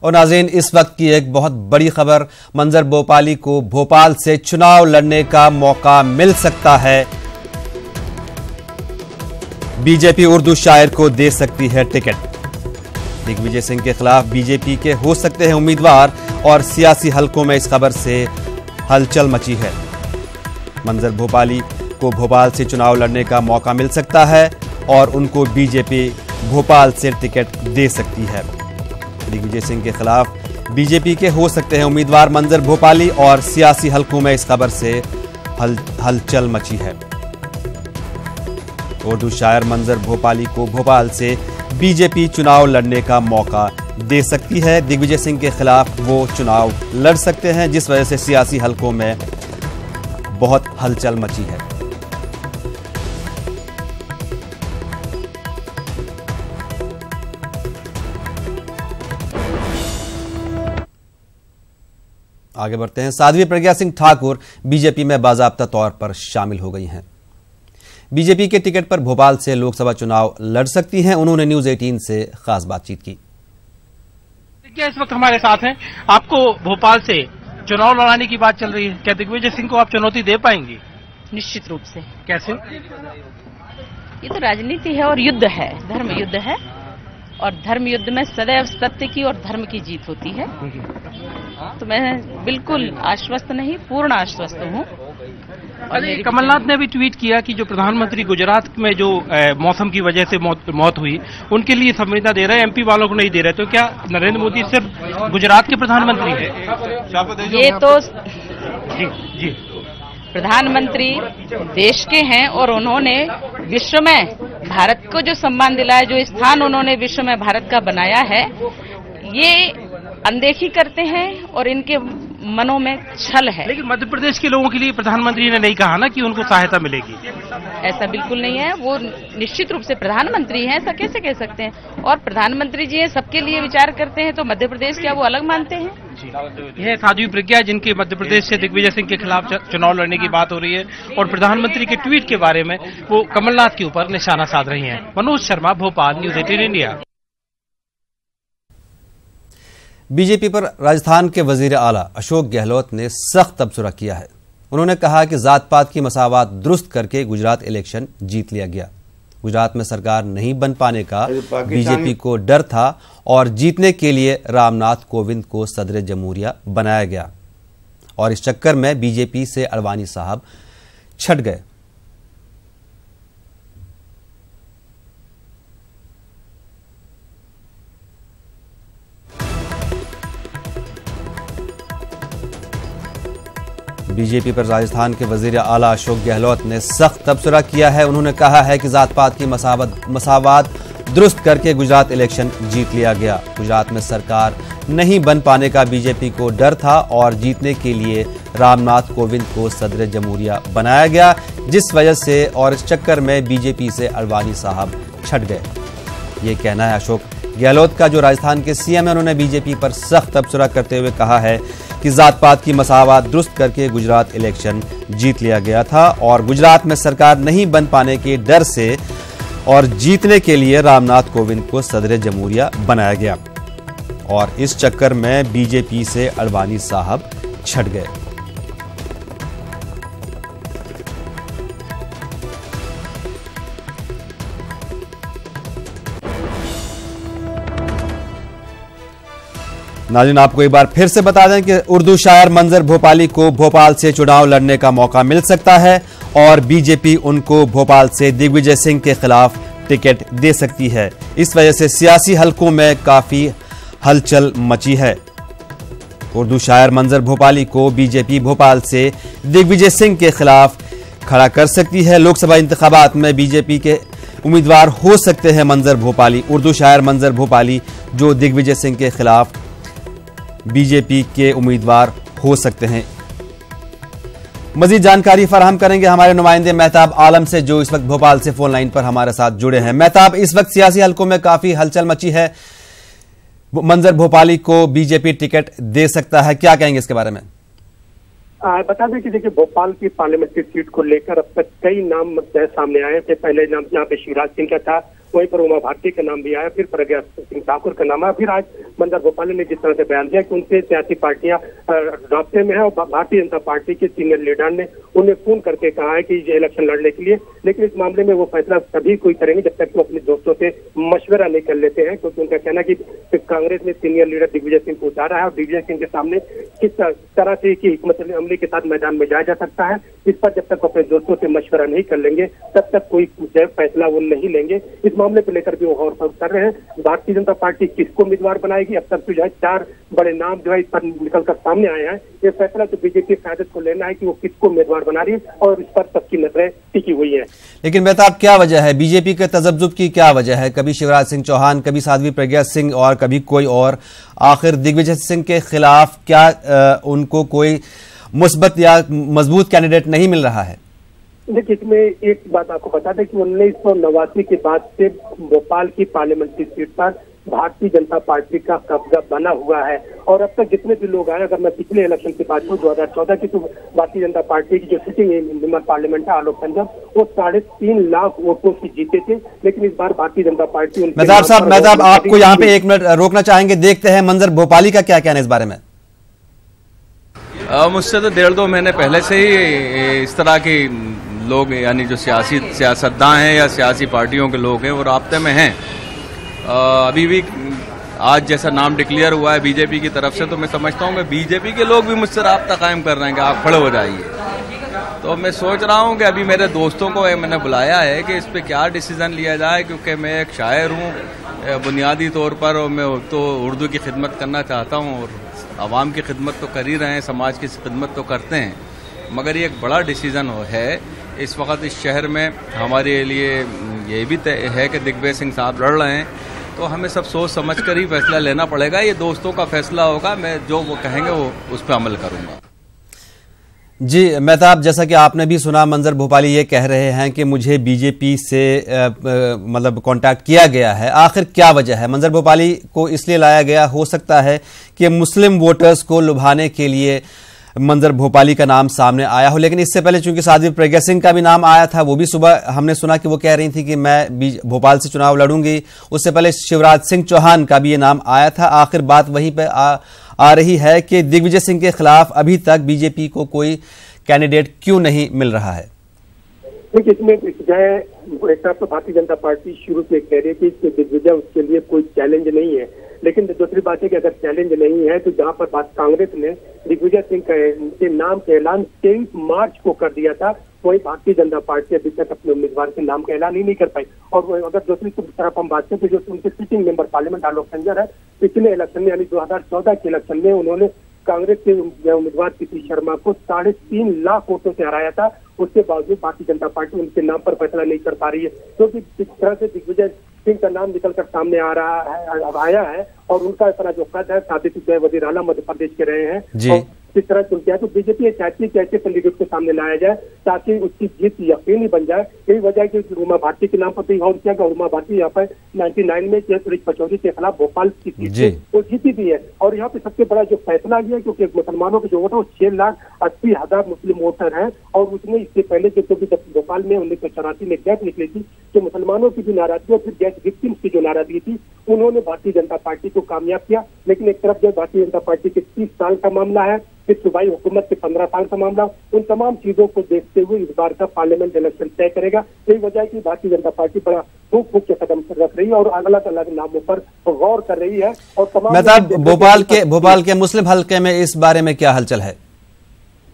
और नाज़रीन, इस वक्त की एक बहुत बड़ी खबर, मंजर भोपाली को भोपाल से चुनाव लड़ने का मौका मिल सकता है। बीजेपी उर्दू शायर को दे सकती है टिकट। दिग्विजय सिंह के खिलाफ बीजेपी के हो सकते हैं उम्मीदवार और सियासी हलकों में इस खबर से हलचल मची है। मंजर भोपाली को भोपाल से चुनाव लड़ने का मौका मिल सकता है और उनको बीजेपी भोपाल से टिकट दे सकती है। दिग्विजय सिंह के खिलाफ बीजेपी के हो सकते हैं उम्मीदवार मंजर भोपाली और सियासी हलकों में इस खबर से हलचल मची है। उर्दू शायर मंजर भोपाली को भोपाल से बीजेपी चुनाव लड़ने का मौका दे सकती है। दिग्विजय सिंह के खिलाफ वो चुनाव लड़ सकते हैं, जिस वजह से सियासी हलकों में बहुत हलचल मची है। आगे बढ़ते हैं। साध्वी प्रज्ञा सिंह ठाकुर बीजेपी में बाकायदा तौर पर शामिल हो गई हैं। बीजेपी के टिकट पर भोपाल से लोकसभा चुनाव लड़ सकती हैं। उन्होंने न्यूज 18 से खास बातचीत की। इस वक्त हमारे साथ हैं। आपको भोपाल से चुनाव लड़ाने की बात चल रही है, क्या दिग्विजय सिंह को आप चुनौती दे पाएंगी? निश्चित रूप से। कैसे? ये तो राजनीति है और युद्ध है, धर्म युद्ध है, और धर्म युद्ध में सदैव सत्य की और धर्म की जीत होती है। तो मैं बिल्कुल आश्वस्त नहीं, पूर्ण आश्वस्त हूँ। और कमलनाथ ने भी ट्वीट किया कि जो प्रधानमंत्री गुजरात में जो मौसम की वजह से मौत हुई, उनके लिए संवेदना दे रहे हैं, एमपी वालों को नहीं दे रहे। तो क्या नरेंद्र मोदी सिर्फ गुजरात के प्रधानमंत्री हैं? ये तो जी प्रधानमंत्री देश के हैं और उन्होंने विश्व में भारत को जो सम्मान दिलाया, जो स्थान उन्होंने विश्व में भारत का बनाया है, ये अनदेखी करते हैं और इनके मनों में छल है। लेकिन मध्य प्रदेश के लोगों के लिए प्रधानमंत्री ने नहीं कहा ना कि उनको सहायता मिलेगी। ऐसा बिल्कुल नहीं है। वो निश्चित रूप से प्रधानमंत्री हैं, ऐसा कैसे कह सकते हैं? और प्रधानमंत्री जी सबके लिए विचार करते हैं, तो मध्य प्रदेश क्या वो अलग मानते हैं? यह साध्वी प्रज्ञा, जिनके मध्य प्रदेश से दिग्विजय सिंह के खिलाफ चुनाव लड़ने की बात हो रही है और प्रधानमंत्री के ट्वीट के बारे में वो कमलनाथ के ऊपर निशाना साध रही हैं। Manoj Sharma, Bhopal, news 18 India. BJP पर राजस्थान के वजीर आला अशोक गहलोत ने सख्त तबसरा किया है। उन्होंने कहा कि जात पात की मसावत दुरुस्त करके गुजरात इलेक्शन जीत लिया गया। गुजरात में सरकार नहीं बन पाने का बीजेपी को डर था और जीतने के लिए रामनाथ कोविंद को सदर जमहूरिया बनाया गया और इस चक्कर में बीजेपी से अडवाणी साहब छट गए। बीजेपी पर राजस्थान के वजीर आला अशोक गहलोत ने सख्त तबसरा किया है। उन्होंने कहा है कि जात पात की मसावत दुरुस्त करके गुजरात इलेक्शन जीत लिया गया। गुजरात में सरकार नहीं बन पाने का बीजेपी को डर था और जीतने के लिए रामनाथ कोविंद को सदर जमहूरिया बनाया गया, जिस वजह से और इस चक्कर में बीजेपी से अडवाणी साहब छट गए। ये कहना है अशोक गहलोत का, जो राजस्थान के सीएम है। उन्होंने बीजेपी पर सख्त तबसरा करते हुए कहा है कि जात पात की मसावत दुरुस्त करके गुजरात इलेक्शन जीत लिया गया था और गुजरात में सरकार नहीं बन पाने के डर से और जीतने के लिए रामनाथ कोविंद को सदर जमहूरिया बनाया गया और इस चक्कर में बीजेपी से अडवाणी साहब छट गए। नाज़रीन, आपको एक बार फिर से बता दें कि उर्दू शायर मंजर भोपाली को भोपाल से चुनाव लड़ने का मौका मिल सकता है और बीजेपी उनको भोपाल से दिग्विजय सिंह के खिलाफ टिकट दे सकती है। इस वजह से सियासी हलकों में काफी हलचल मची है। उर्दू शायर मंजर भोपाली को बीजेपी भोपाल से दिग्विजय सिंह के खिलाफ खड़ा कर सकती है। लोकसभा इंतखाबात में बीजेपी के उम्मीदवार हो सकते हैं मंजर भोपाली। उर्दू शायर मंजर भोपाली जो दिग्विजय सिंह के खिलाफ बीजेपी के उम्मीदवार हो सकते हैं। मजीद जानकारी फराहम करेंगे हमारे नुमाइंदे मेहताब आलम से, जो इस वक्त भोपाल से फोन लाइन पर हमारे साथ जुड़े हैं। मेहताब, इस वक्त सियासी हलकों में काफी हलचल मची है। मंजर भोपाली को बीजेपी टिकट दे सकता है, क्या कहेंगे इसके बारे में? बता दें कि देखिए, भोपाल की पार्लियामेंट्री सीट को लेकर अब तक कई नाम सामने आए थे। पहले नाम यहाँ पे शिवराज सिंह का था, वहीं पर उमा भारती का नाम भी आया, फिर प्रज्ञा सिंह ठाकुर का नाम आया, फिर आज मंजर भोपाली ने जिस तरह से बयान दिया कि उनसे सियासी पार्टियां रास्ते में है और भारतीय जनता पार्टी के सीनियर लीडर ने उन्हें फोन करके कहा है कि ये इलेक्शन लड़ने के लिए, लेकिन इस मामले में वो फैसला तभी कोई करेंगे जब तक वो अपने दोस्तों से मशवरा नहीं कर लेते हैं, क्योंकि उनका कहना कि कांग्रेस ने सीनियर लीडर दिग्विजय सिंह को उतारा है और दिग्विजय सिंह के सामने किस तरह से की हिकमत अमली के साथ मैदान में जाया जा सकता है, इस पर जब तक अपने दोस्तों से मशवरा नहीं कर लेंगे तब तक कोई फैसला वो नहीं लेंगे। इस मामले को लेकर भी वो गौर कर रहे हैं। भारतीय जनता पार्टी किसको उम्मीदवार बनाएगी, अब तक तो जो है 4 बड़े नाम जो है इस पर निकलकर सामने आए हैं। ये फैसला तो बीजेपी कायदत को लेना है कि वो किसको उम्मीदवार बना रही है और इस पर सबकी नजरें टिकी हुई है। लेकिन मेहताब, क्या वजह है बीजेपी के तजब्जुब की? क्या वजह है? कभी शिवराज सिंह चौहान, कभी साध्वी प्रज्ञा सिंह और कभी कोई और, आखिर दिग्विजय सिंह के खिलाफ क्या उनको कोई मुस्बत या मजबूत कैंडिडेट नहीं मिल रहा है? देखिए, इसमें एक बात आपको बता दें कि 1989 के बाद से भोपाल की पार्लियामेंट्री सीट पर भारतीय जनता पार्टी का कब्जा बना हुआ है और अब तक जितने भी लोग आए, अगर मैं पिछले इलेक्शन की बात करूं 2014 की, तो भारतीय जनता पार्टी की जो सिटिंग मेंबर पार्लियामेंट है आलोक संजय, वो 3.5 लाख वोटों से जीते थे। लेकिन इस बार भारतीय जनता पार्टी मेहताब आपको यहाँ पे 1 मिनट रोकना चाहेंगे। देखते हैं मंजर भोपाली का क्या कहना है इस बारे में। मुझसे तो 1.5-2 महीने पहले से ही इस तरह के लोग, यानी जो सियासतदान हैं या सियासी पार्टियों के लोग हैं, वो राब्ते में हैं। अभी भी आज जैसा नाम डिक्लेयर हुआ है बीजेपी की तरफ से, तो मैं समझता हूँ कि बीजेपी के लोग भी मुझसे राब्ता कायम कर रहे हैं कि आप खड़े हो जाइए। तो मैं सोच रहा हूँ कि अभी मेरे दोस्तों को मैंने बुलाया है कि इस पर क्या डिसीजन लिया जाए, क्योंकि मैं एक शायर हूँ बुनियादी तौर पर, और मैं तो उर्दू की खिदमत करना चाहता हूँ और आवाम की खिदमत तो कर ही रहे हैं, समाज की खिदमत तो करते हैं, मगर ये एक बड़ा डिसीजन है इस वक्त इस शहर में। हमारे लिए ये भी तय है कि दिग्विजय सिंह साहब लड़ रहे हैं, तो हमें सब सोच समझ कर ही फैसला लेना पड़ेगा। ये दोस्तों का फैसला होगा, मैं जो वो कहेंगे वो उस पर अमल करूंगा। जी मेहताब, जैसा कि आपने भी सुना, मंजर भोपाली ये कह रहे हैं कि मुझे बीजेपी से मतलब कांटेक्ट किया गया है। आखिर क्या वजह है? मंजर भोपाली को इसलिए लाया गया, हो सकता है कि मुस्लिम वोटर्स को लुभाने के लिए मंजर भोपाली का नाम सामने आया हो, लेकिन इससे पहले चूंकि साध्वी प्रज्ञा सिंह का भी नाम आया था, वो भी सुबह हमने सुना कि वो कह रही थी कि मैं भोपाल से चुनाव लड़ूंगी। उससे पहले शिवराज सिंह चौहान का भी ये नाम आया था। आखिर बात वहीं पे आ रही है कि दिग्विजय सिंह के खिलाफ अभी तक बीजेपी को कोई कैंडिडेट क्यों नहीं मिल रहा है? देखिए, इसमें एक तरफ तो भारतीय जनता पार्टी शुरू से कह रही है कि दिग्विजय उसके लिए कोई चैलेंज नहीं है, लेकिन दूसरी बात है कि अगर चैलेंज नहीं है तो जहां पर बात कांग्रेस ने दिग्विजय सिंह के नाम का ऐलान 23 मार्च को कर दिया था, वही भारतीय जनता पार्टी अभी तक अपने उम्मीदवार के नाम का ऐलान ही नहीं कर पाई। और अगर दूसरी तरफ हम बात करें तो जो उनके सिटिंग मेंबर पार्लियामेंट आलोक संजय है, पिछले इलेक्शन में यानी 2014 के इलेक्शन में उन्होंने कांग्रेस के उम्मीदवार पीसी शर्मा को 3.5 लाख वोटों से हराया था। उसके बावजूद भारतीय जनता पार्टी उनके नाम पर फैसला नहीं कर पा रही है, क्योंकि जिस तरह से दिग्विजय सिंह का नाम निकलकर सामने आया है और उनका इतना जो कद है, साबित वजीर आला मध्य प्रदेश के रहे हैं, और किस तरह चुनते हैं, तो बीजेपी चाहती है कि ऐसे कैंडिडेट के सामने लाया जाए ताकि उसकी जीत यकीनी बन जाए। यही वजह है कि उमा भारती के नाम पर भी गौर किया गया। उमा भारती यहाँ पर 99 में सुरेश पचौरी के खिलाफ भोपाल की सीट वो जीती भी है। और यहाँ पे सबसे बड़ा जो फैसला ये है, क्योंकि मुसलमानों के जो वोटर 6,80,000 मुस्लिम वोटर हैं, और उसमें इससे पहले जो भोपाल में 1984 में गैस निकली थी, जो मुसलमानों की भी नाराजगी और फिर गैस विक्टिम्स की जो नाराजगी थी, उन्होंने भारतीय जनता पार्टी को कामयाब किया। लेकिन एक तरफ जो भारतीय जनता पार्टी के 30 साल का मामला है, फिर सूबाई हुकूमत के 15 साल का मामला, उन तमाम चीजों को देखते हुए इस बार का पार्लियामेंट इलेक्शन तय करेगा। यही वजह है कि भारतीय जनता पार्टी बड़ा फूक फूक के कदम रख रही है और अलग अलग नामों पर गौर कर रही है। और तमाम भोपाल के मुस्लिम हल्के में इस बारे में क्या हलचल है?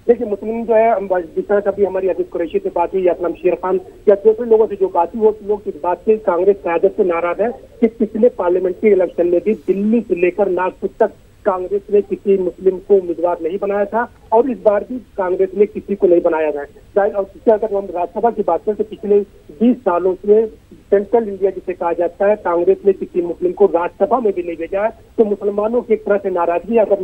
देखिए, मुस्लिम जो है, जिस तरह से अभी हमारी अजीज कुरैशी से बात हुई या असलम शेर खान या दूसरे लोगों से जो बात हुई, वो लोग इस बात से कांग्रेस क़यादत से नाराज है कि पिछले पार्लियामेंट्री इलेक्शन में भी दिल्ली से लेकर नागपुर तक कांग्रेस ने किसी मुस्लिम को उम्मीदवार नहीं बनाया था, और इस बार भी कांग्रेस ने किसी को नहीं बनाया है। और अगर हम राज्यसभा की बात करें तो पिछले 20 सालों से सेंट्रल इंडिया जिसे कहा जाता है, कांग्रेस ने किसी मुस्लिम को राज्यसभा में भी नहीं भेजा है। तो मुसलमानों की एक तरह से नाराजगी, अगर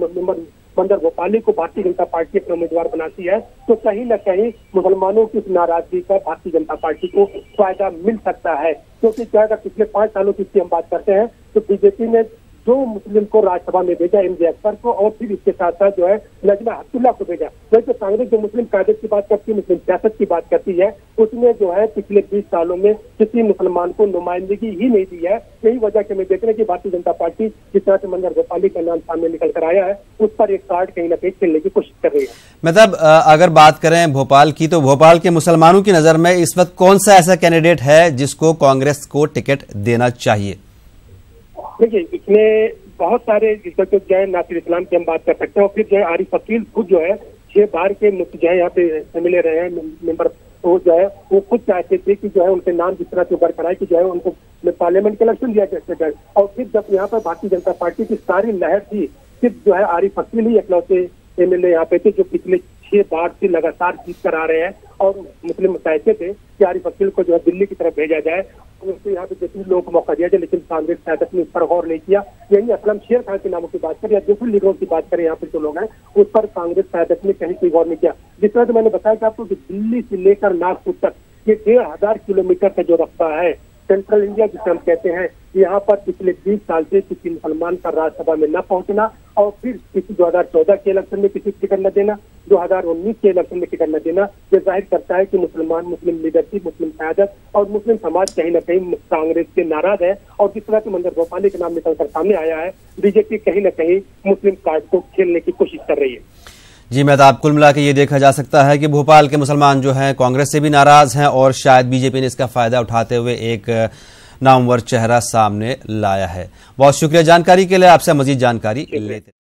मंजर भोपाली को भारतीय जनता पार्टी अपना उम्मीदवार बनाती है तो कहीं न कहीं मुसलमानों की इस नाराजगी का भारतीय जनता पार्टी को फायदा मिल सकता है। क्योंकि क्या अगर पिछले 5 सालों की हम बात करते हैं तो बीजेपी ने जो मुस्लिम को राज्यसभा में भेजा MJ अख्तर को, और फिर इसके साथ साथ जो है नजमा हेपतुल्ला को भेजा। वैसे कांग्रेस जो मुस्लिम कायदत की बात करती है, मुस्लिम सियासत की बात करती है, उसने जो है पिछले 20 सालों में किसी मुसलमान को नुमाइंदगी ही नहीं दी है। यही वजह से मैं देख रहे हैं कि भारतीय जनता पार्टी जिस तरह से मंजर भोपाली का नाम सामने निकल कर आया है, उस पर एक कार्ड कहीं ना कहीं खेलने की कोशिश कर रही है। मतलब अगर बात करें भोपाल की, तो भोपाल के मुसलमानों की नजर में इस वक्त कौन सा ऐसा कैंडिडेट है जिसको कांग्रेस को टिकट देना चाहिए? देखिए, इसमें बहुत सारे जो है नासिर इस्लाम की हम बात कर सकते हैं, और फिर जो है आरिफ अकील खुद जो है 6 बार के जो है यहाँ पे मिले रहे हैं मेंबर, तो जो है वो खुद चाहते थे कि जो है उनके नाम जिस तरह से उभर कर आए कि जो है उनको पार्लियामेंट के इलेक्शन दिया जाए। और फिर जब यहाँ पर भारतीय जनता पार्टी की सारी लहर थी, सिर्फ जो है आरिफ अकील ही इकलौते MLA यहाँ पे थे जो पिछले 6 बार से लगातार जीत कर आ रहे हैं, और मुस्लिम चाहते थे कि आरिफ अकील को जो है दिल्ली की तरफ भेजा जाए, तो यहाँ पे जितने लोगों को मौका दिया जाए, लेकिन कांग्रेस कायदत ने इस पर गौर नहीं किया। यही असलम शेर खान के नामों की बात करें या दूसरे लीडरों की बात करें, यहाँ पे जो लोग हैं उस पर कांग्रेस कायदत ने कहीं कोई गौर नहीं किया। जिस तरह से मैंने बताया कि आपको दिल्ली से लेकर नागपुर तक ये 1500 किलोमीटर का जो रास्ता है, सेंट्रल इंडिया जिसे हम कहते हैं, यहाँ पर पिछले 20 साल से किसी मुसलमान का राज्यसभा में न पहुंचना, और फिर किसी 2014 के इलेक्शन में किसी टिकट न देना, 2019 के इलेक्शन में टिकट न देना, ये जाहिर करता है कि मुस्लिम लीडरशिप, मुस्लिम क़यादत और मुस्लिम समाज कहीं न कहीं कांग्रेस से नाराज है। और जिस तरह से मंजर भोपाली के नाम निकलकर सामने आया है, बीजेपी कहीं न कहीं मुस्लिम कार्ड को खेलने की कोशिश कर रही है। जी मेहताब, कुल मिला के ये देखा जा सकता है कि भोपाल के मुसलमान जो हैं कांग्रेस से भी नाराज हैं, और शायद बीजेपी ने इसका फायदा उठाते हुए एक नामवर चेहरा सामने लाया है। बहुत शुक्रिया जानकारी के लिए, आपसे मजीद जानकारी लेते